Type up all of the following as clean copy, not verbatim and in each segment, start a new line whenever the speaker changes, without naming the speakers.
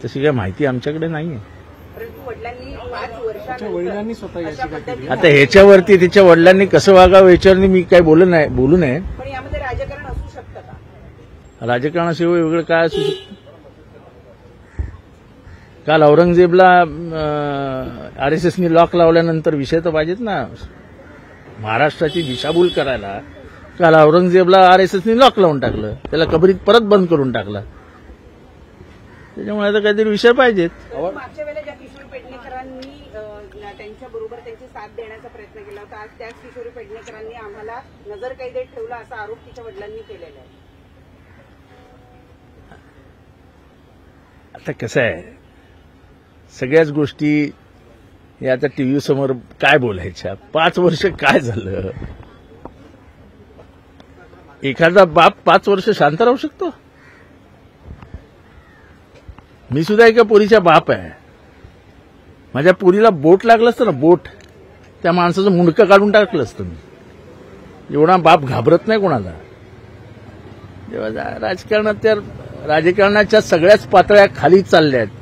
तशी काय माहिती आमच्याकडे नाहीये.
परंतु वडिलांनी 5 वर्षांनी स्वतः याचिका केली.
आता ह्याच्यावरती तिच्या वडिलांनी कसं वागावं याच्यावर मी काय बोलू नये.
पण यामध्ये राजकारण असू शकतं का?
राजकारणाशिवाय वेगळं काय असू शकतं? काल औरंगजेबला आरएसएसनी लॉक लावल्यानंतर विषय तर पाहिजेत ना. महाराष्ट्राची दिशाभूल करायला काल औरंगजेबला आरएसएसनी लॉक लावून टाकलं, त्याला कबरीत परत बंद करून टाकलं. त्याच्यामुळे आता काहीतरी विषय पाहिजेत.
मागच्या वेळेला ज्या किशोरी पेडणेकरांनी त्यांच्याबरोबर त्यांची साथ देण्याचा प्रयत्न केला होता, आज त्याच किशोरी पेडणेकरांनी आम्हाला नजरकैदेत ठेवला असा आरोप तिच्या वडिलांनी केलेला आहे.
आता कसं आहे, सगळ्याच गोष्टी या आता टीव्ही समोर काय बोलायच्या. 5 वर्ष काय झालं? एखादा बाप 5 वर्ष शांत राहू शकतो? मी सुद्धा एका पोरीचा बाप आहे. माझ्या पोरीला बोट लागलं असतं ना, बोट, त्या माणसाचं मुंडकं काढून टाकलं असतं मी. एवढा बाप घाबरत नाही कोणाला. जेव्हा राजकारणाच्या सगळ्याच पातळ्या खाली चालल्या आहेत,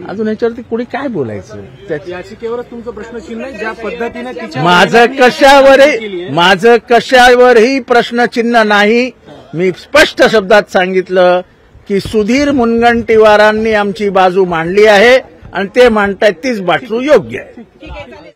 अजून याच्यावरती कोणी काय बोलायचं?
याचिकेवर तुमचं प्रश्नचिन्ह आहे. ज्या पद्धतीने तिच्या
माझं कशावरही प्रश्नचिन्ह नाही. मी स्पष्ट शब्दात सांगितलं की सुधीर मुनगंटीवारांनी आमची बाजू मांडली आहे आणि ते मांडतायत तीच बाजू योग्य आहे.